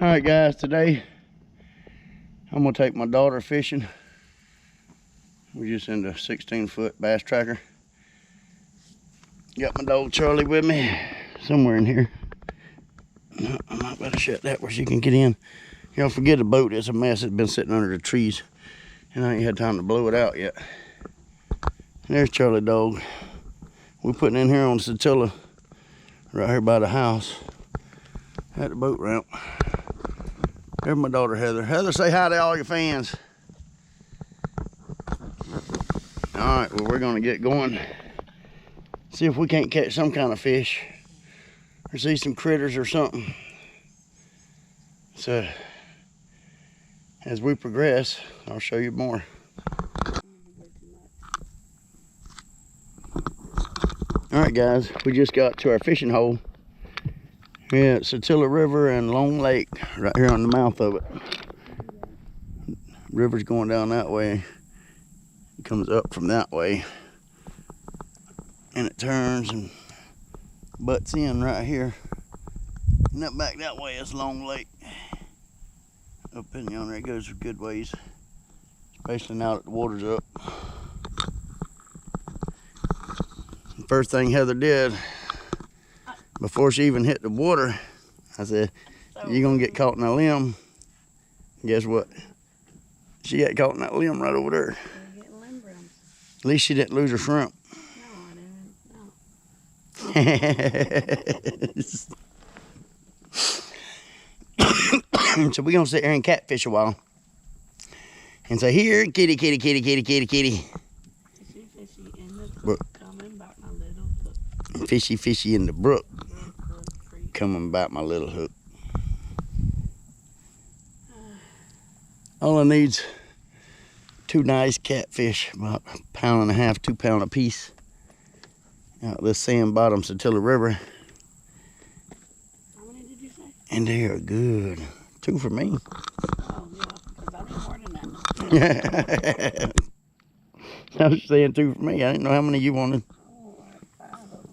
All right, guys, today I'm gonna take my daughter fishing. We're just in the 16-foot bass tracker. Got my dog Charlie with me, somewhere in here. No, I might better shut that where she can get in. Y'all forget the boat, it's a mess. It's been sitting under the trees, and I ain't had time to blow it out yet. There's Charlie dog. We're putting in here on Satilla, right here by the house, at the boat ramp. There's my daughter Heather. Heather, say hi to all your fans. All right, well, we're gonna get going. See if we can't catch some kind of fish or see some critters or something. So, as we progress, I'll show you more. All right, guys, we just got to our fishing hole. Yeah, Satilla River and Long Lake, right here on the mouth of it. River's going down that way. It comes up from that way. And it turns and butts in right here. And up back that way is Long Lake. Up in yonder, it goes a good ways. Especially now that the water's up. The first thing Heather did, before she even hit the water, I said, you're gonna get caught in a limb. Guess what? She got caught in that limb right over there. At least she didn't lose her shrimp. No, I didn't. No. So we're gonna sit here and catfish a while. And say, here, kitty, kitty, kitty, kitty, kitty, kitty. Fishy, fishy in the brook, coming back my little hook. Fishy, fishy in the brook, coming back my little hook. All I need's 2 nice catfish, about 1.5 pounds, 2 pounds a piece. Out this sand bottom Satilla River. How many did you say? And they are good. 2 for me. Oh, yeah, because I need more than that. I was saying 2 for me. I didn't know how many you wanted. Oh, like 5 of them.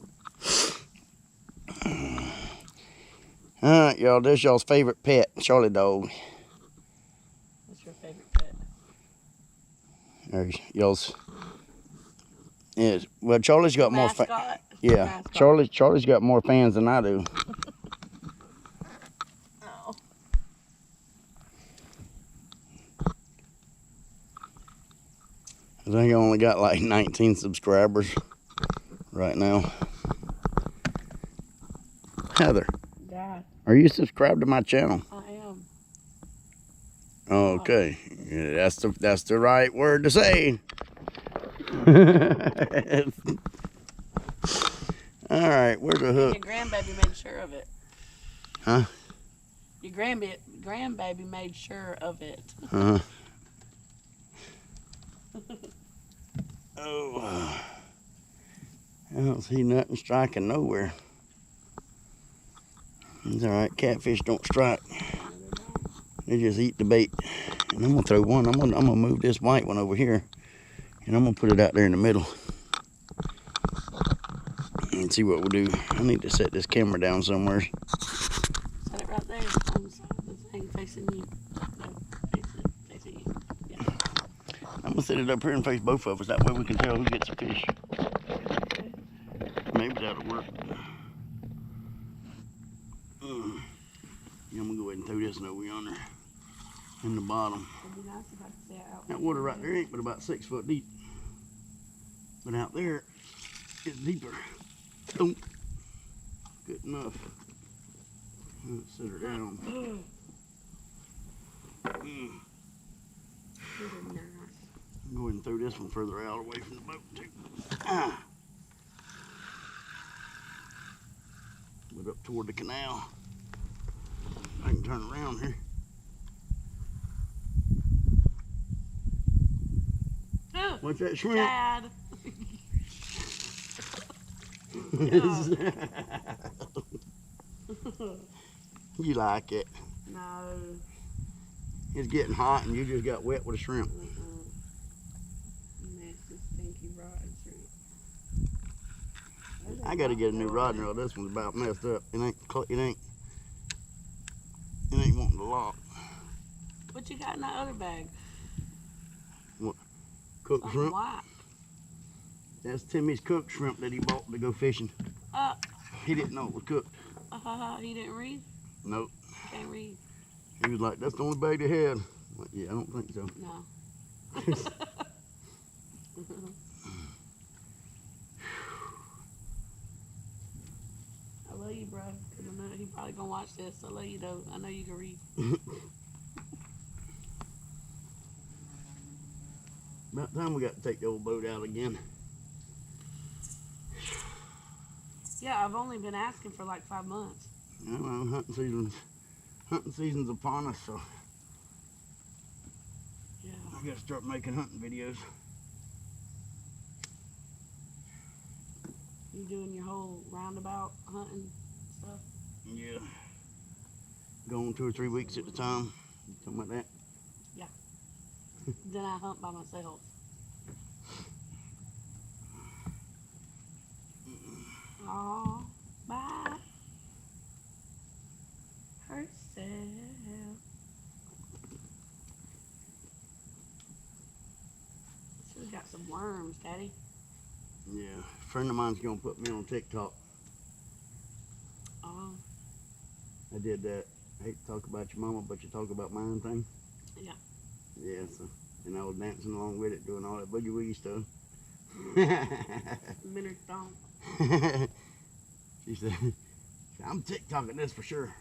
All right, y'all. This y'all's favorite pet, Charlie dog. What's your favorite pet? There's y'all's. Yes. Well, Charlie's got more. Yeah, Charlie's got more fans than I do. Oh. I think I only got like 19 subscribers right now. Heather, Dad. are you subscribed to my channel? I am. Okay, yeah, that's the right word to say. All right, where's the hook? Your grandbaby made sure of it. Huh? Your grandbaby made sure of it. Uh-huh. Oh, I don't see nothing striking nowhere. It's all right. Catfish don't strike. They just eat the bait. And I'm gonna throw one. I'm gonna move this white one over here, and I'm gonna put it out there in the middle and see what we'll do. I need to set this camera down somewhere. Set it right there on the side of the thing facing you. No, facing you. Yeah. I'm gonna set it up here and face both of us. That way we can tell who gets a fish. Okay. Maybe that'll work. Yeah, I'm gonna go ahead and throw this one over yonder in the bottom. It'd be nice if I could see it out. That water right there ain't but about 6 foot deep. But out there, it's deeper. Don't. Good enough. Let's set her down. Nice. Go ahead and throw this one further out away from the boat too. But up toward the canal. I can turn around here. What's that shrimp? Dad. You like it? No. It's getting hot and you just got wet with a shrimp. Nasty, stinky, rotten shrimp. I gotta get a new rod and reel. This one's about messed up. It ain't wanting to lock. What you got in that other bag? What? Cooked Something shrimp? white. That's Timmy's cooked shrimp that he bought to go fishing. He didn't know it was cooked. He didn't read? Nope. Can't read. He was like, that's the only bag they had. Like, yeah, I don't think so. No. I love you, bro. 'Cause I know he probably gonna watch this. I love you, though. I know you can read. About time we got to take the old boat out again. Yeah, I've only been asking for like 5 months. You know, hunting season's upon us, so Yeah. I gotta start making hunting videos. You doing your whole roundabout hunting stuff? Yeah. Going 2 or 3 weeks at a time. Something like that. Yeah. Then I hunt by myself. All by herself. She's got some worms, Daddy. Yeah. A friend of mine's gonna put me on TikTok. Oh. I did that. I hate to talk about your mama, but you talk about mine thing. Yeah. Yeah, so, and I was dancing along with it, doing all that boogie woogie stuff. Minute thong. She said, I'm TikToking this for sure.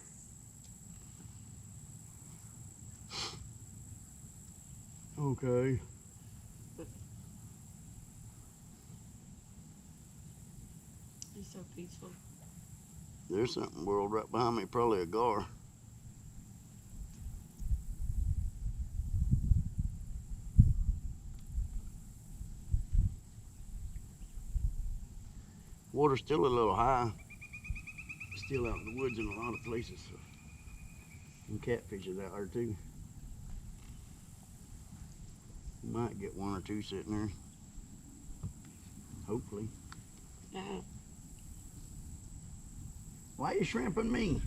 Okay. He's so peaceful. There's something whirled right behind me, probably a gar. Water's still a little high. Still out in the woods in a lot of places. So. And catfish is out there too. You might get 1 or 2 sitting there. Hopefully. Yeah. Why are you shrimping me?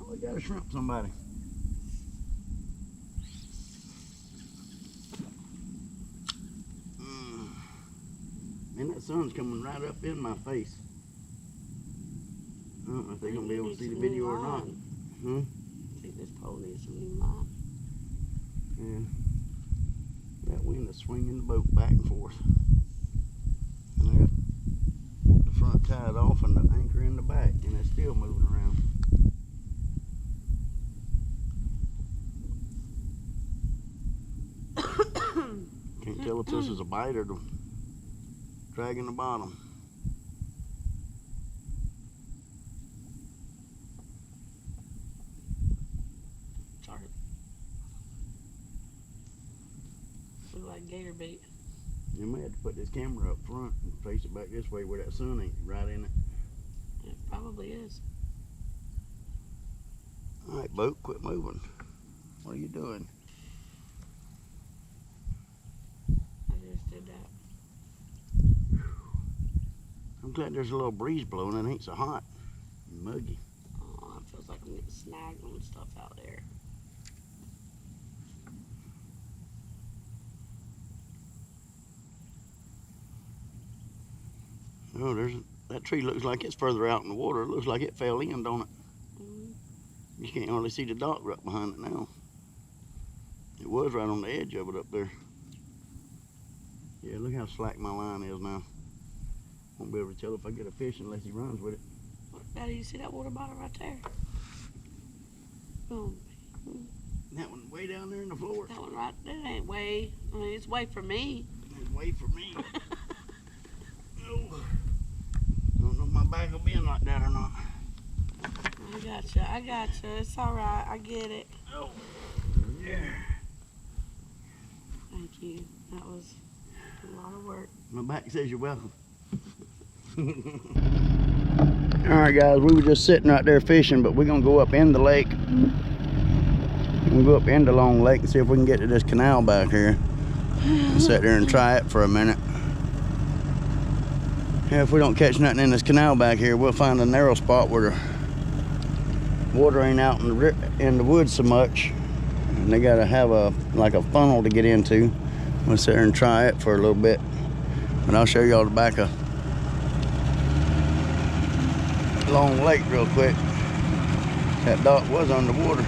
Oh, we gotta shrimp somebody. Man, that sun's coming right up in my face. I don't know if they're gonna be able to see the video or not. I think this pole needs some new line. Yeah. That wind is swinging the boat back and forth. And I got the front tied off and the anchor in the back, and it's still moving around. Can't tell if this is a bite or the dragging the bottom. Sorry. Look like gator bait. You may have to put this camera up front and face it back this way where that sun ain't right in it. It probably is. Alright, boat, quit moving. What are you doing? I just did that. I'm glad there's a little breeze blowing and it ain't so hot and muggy. Oh, it feels like I'm getting snagged on stuff out there. Oh, that tree looks like it's further out in the water. It looks like it fell in, don't it? Mm-hmm. You can't hardly see the dock right behind it now. It was right on the edge of it up there. Yeah, look how slack my line is now. Won't be able to tell if I get a fish unless he runs with it. Daddy, you see that water bottle right there? Boom. That one way down there in the floor. That one right there ain't way. I mean, it's way for me. It's way for me. Oh. I don't know if my bag will be in like that or not. I gotcha. It's all right. I get it. Oh, yeah. Thank you. That was a lot of work. My back says you're welcome. Alright guys, we were just sitting right there fishing, but we're going to go up in the lake. We'll go up into Long Lake and see if we can get to this canal back here. And sit there and try it for a minute. Yeah, if we don't catch nothing in this canal back here, we'll find a narrow spot where water ain't out in the woods so much, and they gotta have like a funnel to get into. We'll sit there and try it for a little bit, but I'll show y'all the back of Long Lake real quick. That dock was underwater.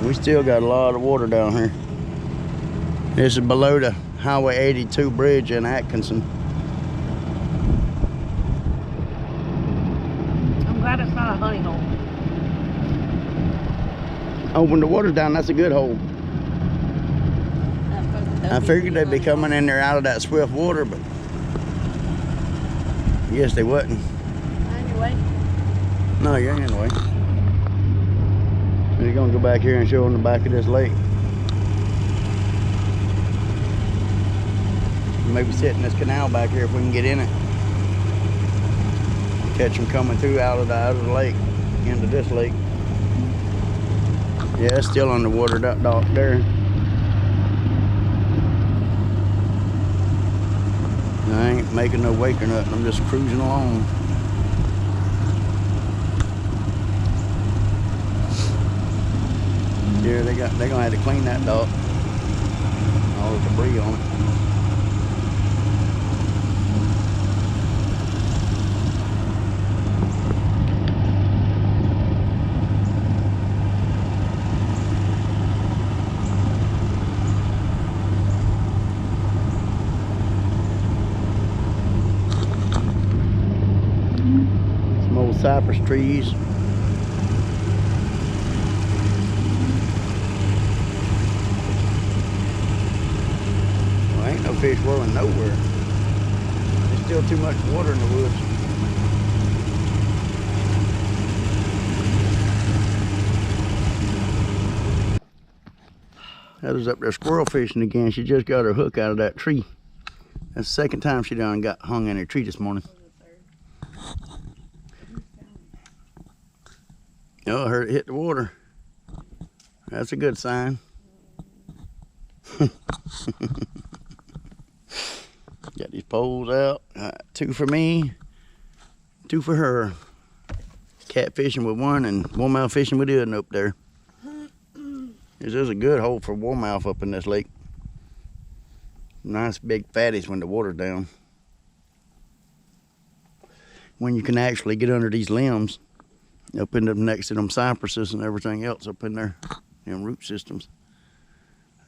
We still got a lot of water down here. This is below the Highway 82 bridge in Atkinson. I'm glad it's not a honey hole. Oh, when the water's down, that's a good hole. I figured they'd be coming in there out of that swift water, but I guess they wasn't. Anyway. No, you ain't in the way. We're gonna go back here and show them the back of this lake. Maybe sit in this canal back here if we can get in it. Catch them coming through out of the lake into this lake. Yeah, it's still underwater, that dock there. I ain't making no wake or nothing. I'm just cruising along. Yeah, they're gonna have to clean that dock. All the debris on it. Some old cypress trees. Ain't no fish whirling nowhere. There's still too much water in the woods. Heather's up there squirrel fishing again. She just got her hook out of that tree. That's the second time she done got hung in a tree this morning. Oh, I heard it hit the water. That's a good sign. Got these poles out. 2 for me, 2 for her. Cat fishing with one and warmouth fishing with the other up there. This is a good hole for warmouth up in this lake. Nice big fatties when the water's down. When you can actually get under these limbs, up in them next to them cypresses and everything else up in there, them root systems.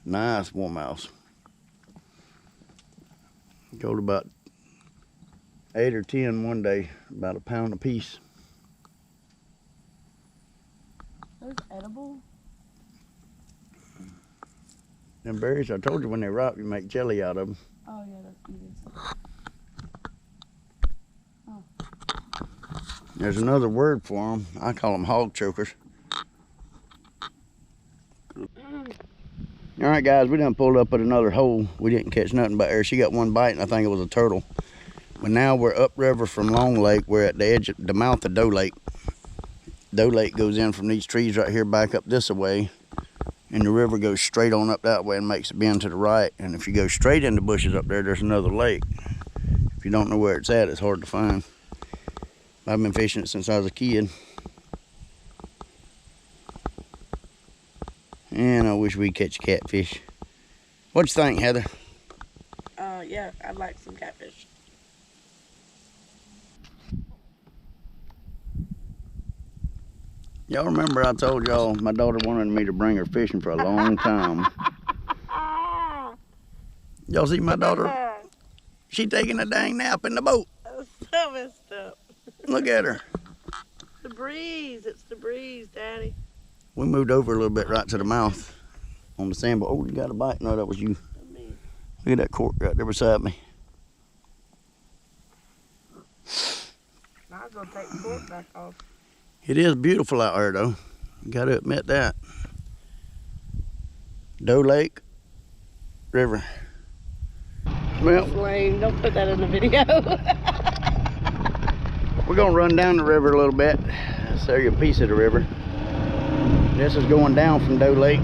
Nice warmouths. Go to about 8 or 10 one day, about £1 a piece. Those edible? Them berries, I told you when they rot, you make jelly out of them. Oh yeah, that's easy. Oh. There's another word for them. I call them hog chokers. All right, guys, we done pulled up at another hole. We didn't catch nothing but there. She got one bite, and I think it was a turtle. But now we're upriver from Long Lake. We're at the edge of the mouth of Doe Lake. Doe Lake goes in from these trees right here back up this way, and the river goes straight on up that way and makes a bend to the right. And if you go straight in the bushes up there, there's another lake. If you don't know where it's at, it's hard to find. I've been fishing it since I was a kid. And I wish we'd catch a catfish. What you think, Heather? Yeah, I'd like some catfish. Y'all remember I told y'all my daughter wanted me to bring her fishing for a long time. Y'all see my daughter? She taking a dang nap in the boat. That's so messed up. Look at her. The breeze. It's the breeze, Daddy. We moved over a little bit right to the mouth on the sand, but oh, you got a bite. No, that was you. Look at that cork right there beside me. I was gonna take the cork back off. It is beautiful out there, though. You got to admit that. Doe Lake River. Well, Lame. Don't put that in the video. we're gonna run down the river a little bit. I'll show you a piece of the river. This is going down from Doe Lake.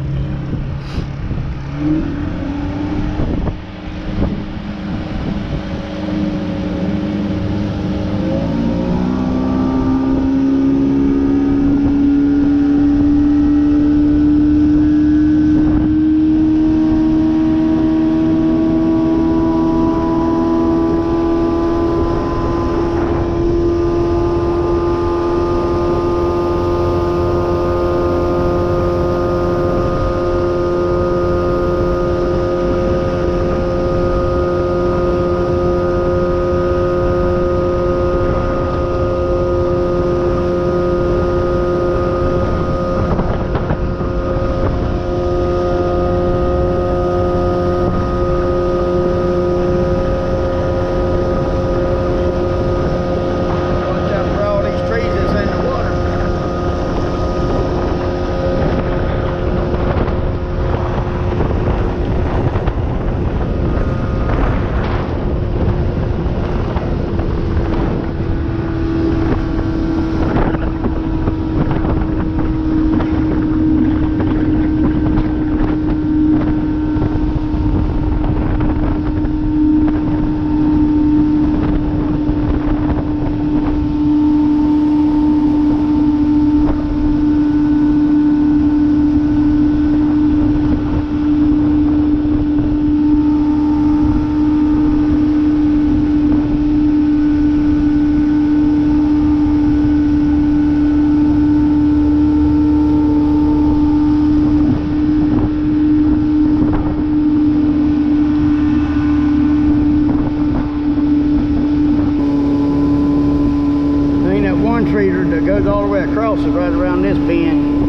all the way across is right around this bend.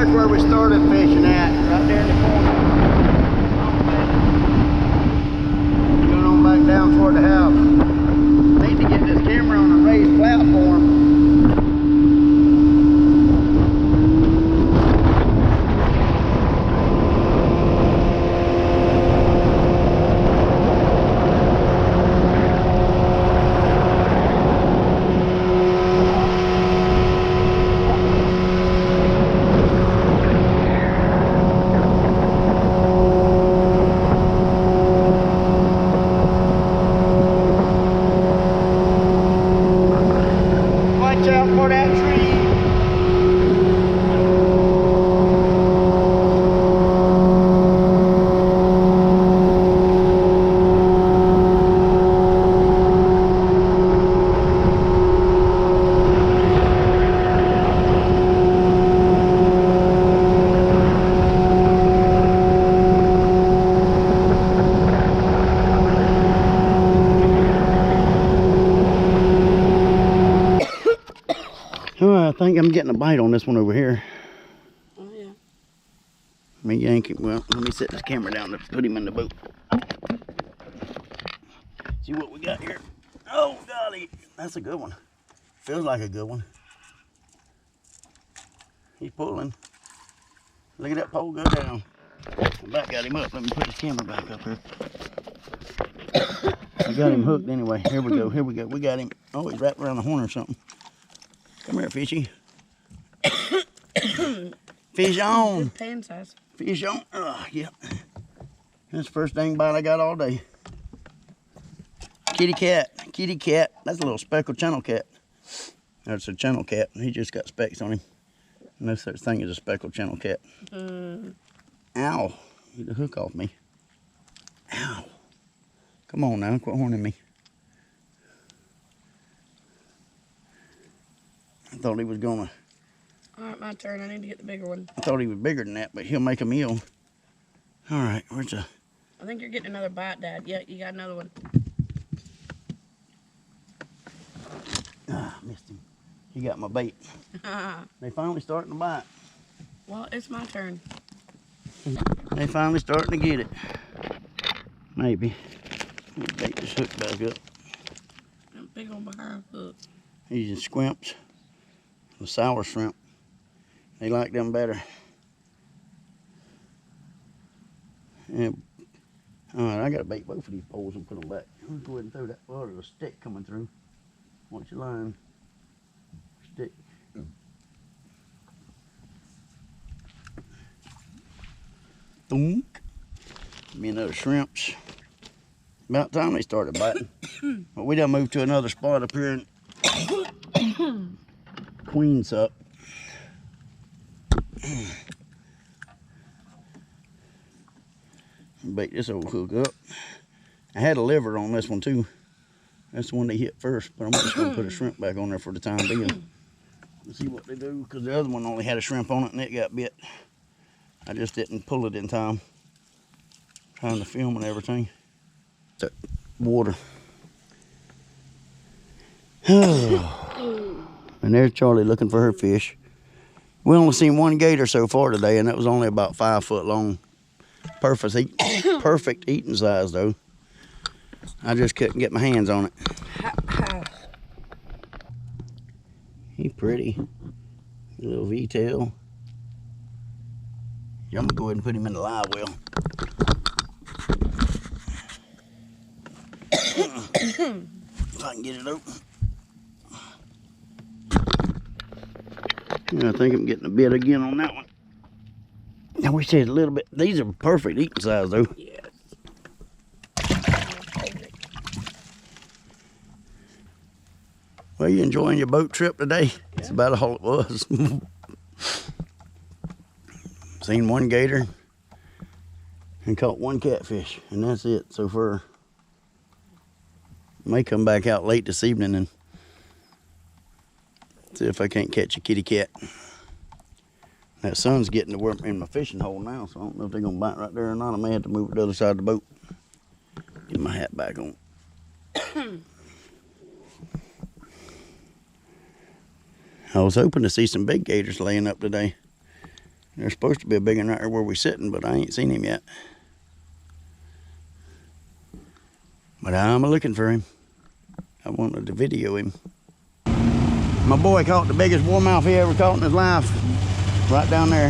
Where we started fishing at, right there in the corner. Going on back down toward the house. Need to get this camera on a raised platform. Watch out for that tree. I think I'm getting a bite on this one over here. Oh, yeah. Let me yank him. Well, let me set this camera down to put him in the boat. See what we got here. Oh, golly. That's a good one. Feels like a good one. He's pulling. Look at that pole go down. I about got him up. Let me put the camera back up here. I got him hooked anyway. Here we go. Here we go. We got him. Oh, he's wrapped around the horn or something. Come here, fishy. Fish on. Good pan size. Fish on. Yep. That's the first dang bite I got all day. Kitty cat. Kitty cat. That's a little speckled channel cat. That's a channel cat. He just got specks on him. No such thing as a speckled channel cat. Ow. Get the hook off me. Ow. Come on now. Quit horning me. I thought he was gonna. All right, my turn. I need to get the bigger one. I thought he was bigger than that, but he'll make a meal. All right, where's the? I think you're getting another bite, Dad. Yeah, you got another one. Ah, missed him. He got my bait. They finally starting to bite. Well, it's my turn. They finally starting to get it. Maybe. Let me bait this hook back up. That big old behind hook. These are squimps. The sour shrimp. They like them better. Yeah. All right, I got to bait both of these poles and put them back. Let's go ahead and throw that. Oh, there's a stick coming through. Watch your line. Stick. Boom. Give me another shrimps. About time they started biting. But we done moved to another spot up here in Queen's up. Bait this old hook up. I had a liver on this one too. That's the one they hit first, but I'm just gonna put a shrimp back on there for the time being. Let's see what they do, because the other one only had a shrimp on it and it got bit. I just didn't pull it in time. Trying to film and everything. That water. And there's Charlie looking for her fish. We only seen one gator so far today, and that was only about 5 foot long. Perfect eating size though. I just couldn't get my hands on it. He pretty. A little V-tail. Yeah, I'm gonna go ahead and put him in the live well. If I can get it open. Yeah, I think I'm getting a bit again on that one. I wish they had a little bit. These are perfect eating size though. Yes. Well, you enjoying your boat trip today? Yeah. That's about all it was. Seen one gator. and caught one catfish, and that's it so far. May come back out late this evening and see if I can't catch a kitty cat. That sun's getting to work in my fishing hole now, so I don't know if they're gonna bite right there or not. I may have to move it to the other side of the boat. Get my hat back on. I was hoping to see some big gators laying up today. There's supposed to be a big one right there where we're sitting, but I ain't seen him yet. But I'm looking for him. I wanted to video him. My boy caught the biggest warmouth he ever caught in his life. Right down there.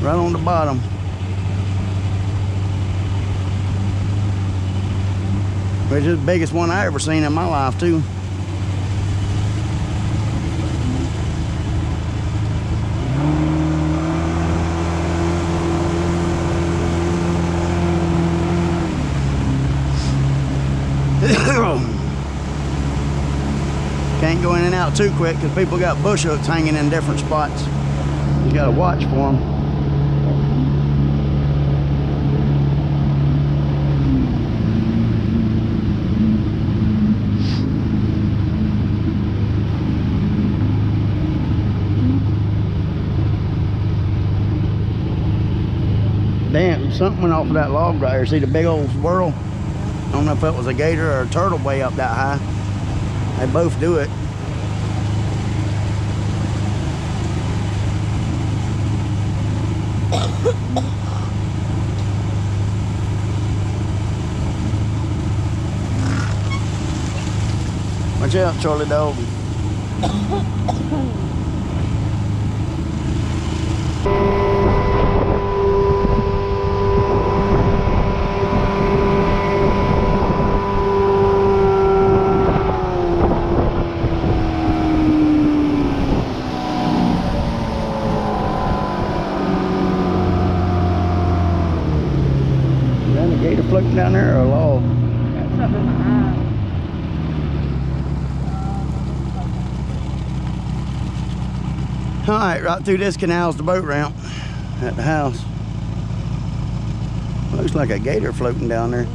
Right on the bottom. Which is the biggest one I ever seen in my life too. Can't go in and out too quick because people got bush hooks hanging in different spots. You gotta watch for them. Damn, something went off of that log right here. See the big old swirl? I don't know if it was a gator or a turtle way up that high. They both do it. Watch out, Charlie dog. Gator floating down there or a log? Got something in my eye. Alright, right through this canal's the boat ramp at the house. Looks like a gator floating down there.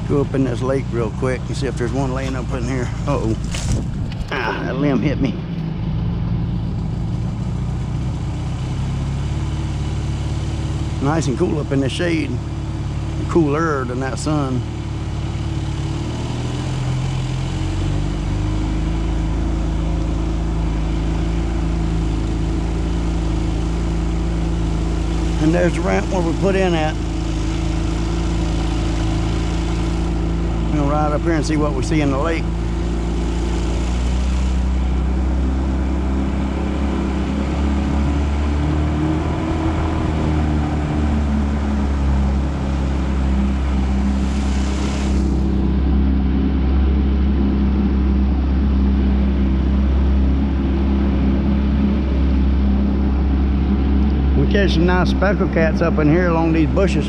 Go up in this lake real quick and see if there's one laying up in here. Uh-oh. Ah, that limb hit me. Nice and cool up in the shade. Cooler than that sun. And there's the ramp where we put in at. We'll ride up here and see what we see in the lake. We catch some nice speckled cats up in here along these bushes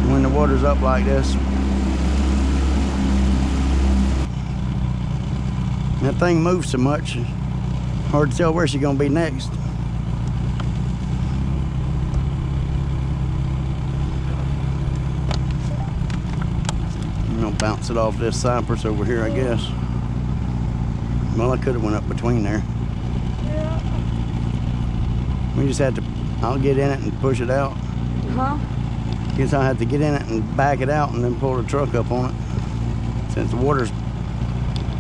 when the water's up like this. That thing moves so much, hard to tell where she's gonna be next. I'm gonna bounce it off this cypress over here, I guess. Well, I could have went up between there. Yeah. We just had to, I'll get in it and push it out. Huh? Guess I'll have to get in it and back it out and then pull the truck up on it. Since the water's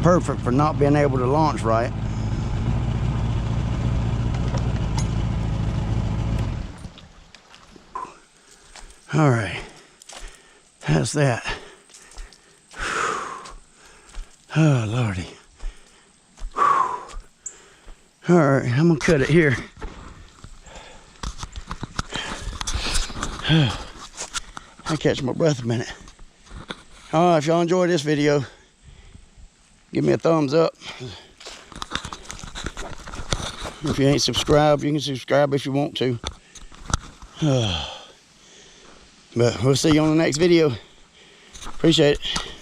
perfect for not being able to launch right. All right, that's that. Oh, Lordy. All right, I'm gonna cut it here. I catch my breath a minute. All right, if y'all enjoyed this video, give me a thumbs up. If you ain't subscribed, you can subscribe if you want to. But we'll see you on the next video. Appreciate it.